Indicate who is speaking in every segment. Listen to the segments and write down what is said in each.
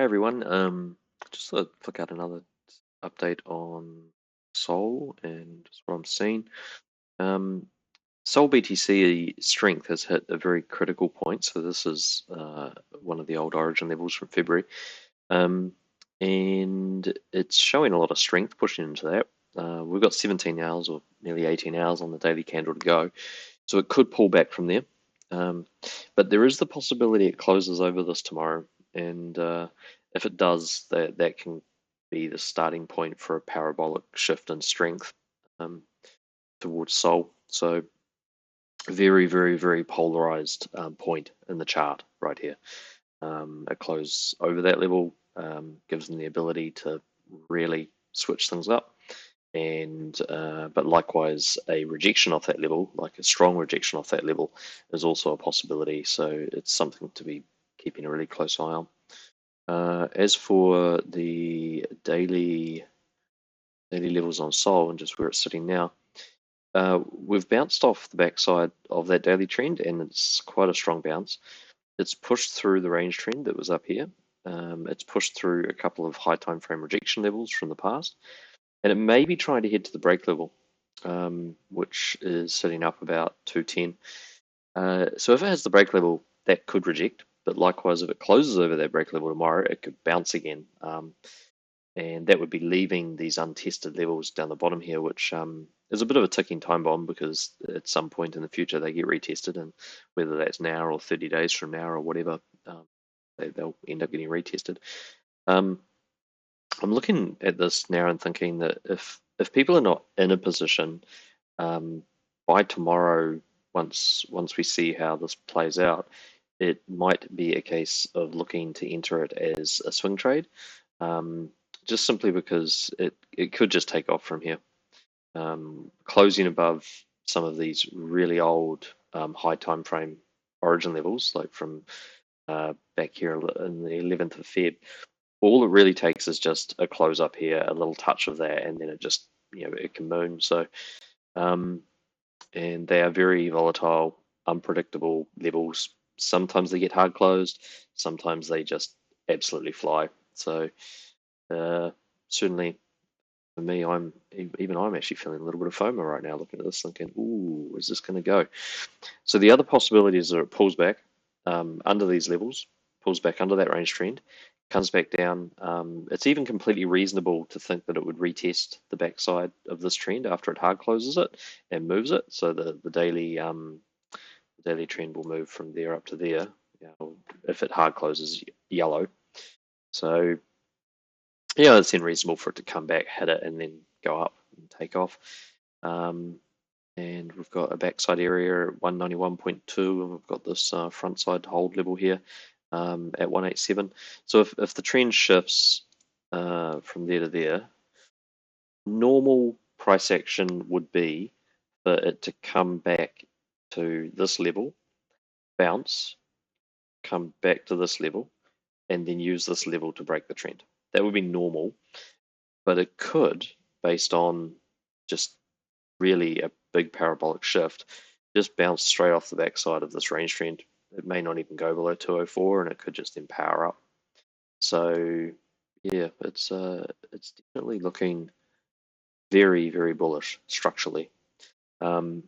Speaker 1: Hey everyone, just to flick out another update on Sol and just what I'm seeing. Um, Sol BTC strength has hit a very critical point, so this is one of the old origin levels from February, um, and it's showing a lot of strength pushing into that. We've got 17 hours or nearly 18 hours on the daily candle to go, so it could pull back from there. Um, but there is the possibility it closes over this tomorrow, and if it does, that can be the starting point for a parabolic shift in strength um, towards Sol. So very, very, very polarized point in the chart right here. A close over that level gives them the ability to really switch things up, and but likewise a rejection off that level, like a strong rejection off that level, is also a possibility. So it's something to be keeping a really close eye on. As for the daily levels on Sol and just where it's sitting now, we've bounced off the backside of that daily trend, and it's quite a strong bounce. It's pushed through the range trend that was up here. It's pushed through a couple of high time frame rejection levels from the past, and it may be trying to head to the break level, which is sitting up about 210. So if it has the break level, that could reject, but likewise, if it closes over that break level tomorrow, it could bounce again. And that would be leaving these untested levels down the bottom here, which is a bit of a ticking time bomb because at some point in the future they get retested, and whether that's now or 30 days from now or whatever, they'll end up getting retested. Um, I'm looking at this now and thinking that if people are not in a position um, by tomorrow, once we see how this plays out, it might be a case of looking to enter it as a swing trade, um, just simply because it could just take off from here, closing above some of these really old high time frame origin levels, like from back here in the 11th of Feb. All it really takes is just a close up here, a little touch of that, and then it just it can moon. So um, and they are very volatile, unpredictable levels. Sometimes they get hard closed, sometimes they just absolutely fly. So uh, certainly for me, I'm actually feeling a little bit of FOMO right now, looking at this, thinking, "Ooh, where's this going to go?" So the other possibility is that it pulls back under these levels, pulls back under that range trend, comes back down. It's even completely reasonable to think that it would retest the backside of this trend after it hard closes it and moves it. So the daily trend will move from there up to there. If it hard closes yellow, so yeah, it's then reasonable for it to come back, hit it, and then go up and take off. Um, and we've got a backside area at 191.2, and we've got this front side hold level here at 187. So if the trend shifts from there to there, normal price action would be for it to come back to this level, bounce, come back to this level, and then use this level to break the trend. That would be normal, but it could, based on just really a big parabolic shift, just bounce straight off the backside of this range trend. It may not even go below 204, and it could just then power up. So yeah, it's definitely looking very, very bullish structurally.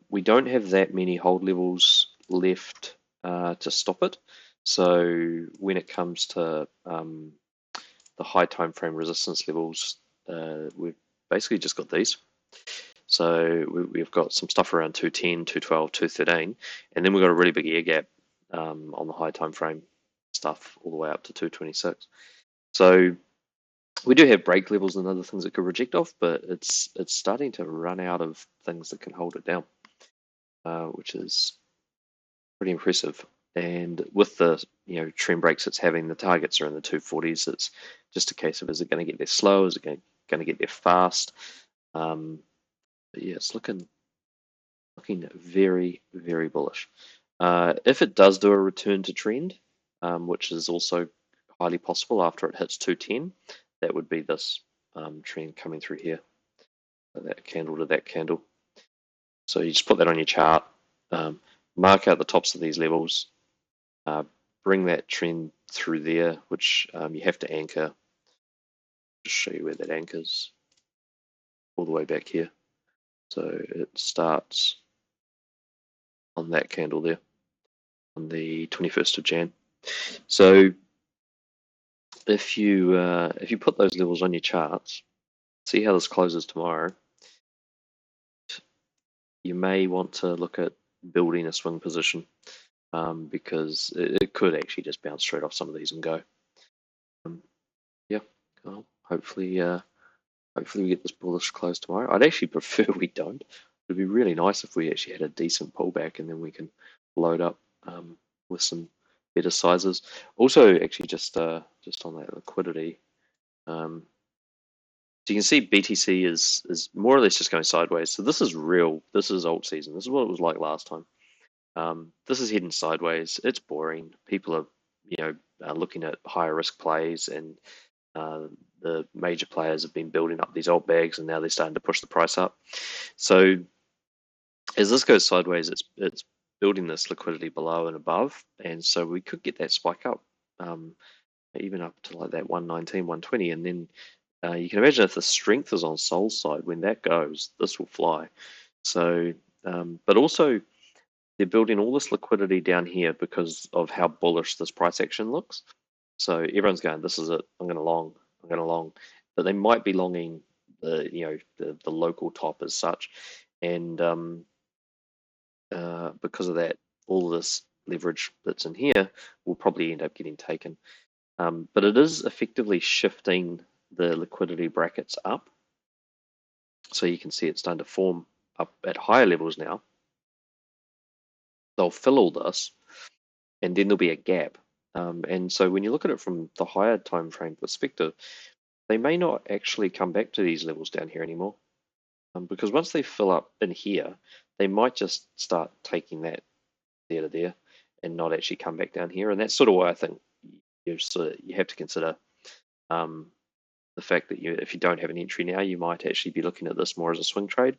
Speaker 1: We don't have that many hold levels left to stop it. So when it comes to the high time frame resistance levels, we've basically just got these. So we've got some stuff around 210, 212, 213, and then we've got a really big air gap on the high time frame stuff all the way up to 226. So we do have break levels and other things that could reject off, but it's starting to run out of things that can hold it down, which is pretty impressive. And with the trend breaks it's having, the targets are in the 240s. It's just a case of, is it going to get there slow? Is it going to get there fast? But yeah, it's looking very, very bullish. If it does do a return to trend, which is also highly possible after it hits 210, that would be this trend coming through here, that candle to that candle. So you just put that on your chart, mark out the tops of these levels, bring that trend through there, which you have to anchor. Just show you where that anchors, all the way back here. So it starts on that candle there on the 21st of Jan. So if you put those levels on your charts, see how this closes tomorrow. You may want to look at building a swing position because it could actually just bounce straight off some of these and go. Yeah, well, hopefully we get this bullish close tomorrow. I'd actually prefer we don't. It'd be really nice if we actually had a decent pullback and then we can load up with some better sizes. Also, actually, just on that liquidity, so you can see BTC is more or less just going sideways. So this is real. This is alt season. This is what it was like last time. This is heading sideways. It's boring. People are, looking at higher risk plays, and the major players have been building up these alt bags, and now they're starting to push the price up. So as this goes sideways, it's building this liquidity below and above, and so we could get that spike up, even up to like that 119, 120, and then you can imagine if the strength is on Sol's side, when that goes, this will fly. So, but also they're building all this liquidity down here because of how bullish this price action looks. So everyone's going, this is it. I'm going to long, but they might be longing the local top as such, and because of that, all this leverage that's in here will probably end up getting taken. But it is effectively shifting the liquidity brackets up. So you can see it's starting to form up at higher levels now. They'll fill all this, and then there'll be a gap. And so when you look at it from the higher time frame perspective, they may not actually come back to these levels down here anymore. Because once they fill up in here, they might just start taking that there to there and not actually come back down here. And that's sort of why I think you have to consider the fact that if you don't have an entry now, you might actually be looking at this more as a swing trade.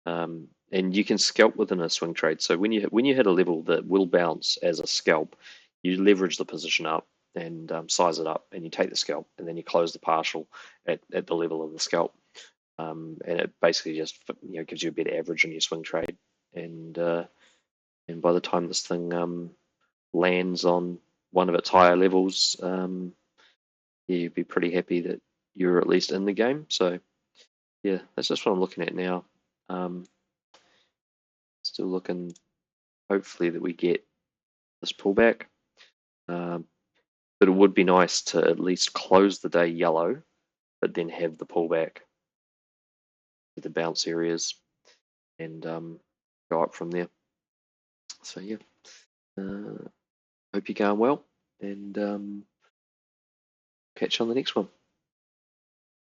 Speaker 1: And you can scalp within a swing trade. So when you hit a level that will bounce as a scalp, you leverage the position up and size it up, and you take the scalp, and then you close the partial at the level of the scalp, and it basically just gives you a better average in your swing trade. And by the time this thing lands on one of its higher levels, you'd be pretty happy that you're at least in the game. So yeah, that's just what I'm looking at now. Still looking, hopefully, that we get this pullback. But it would be nice to at least close the day yellow, but then have the pullback to the bounce areas and go up from there. So yeah, hope you're going well, and catch you on the next one.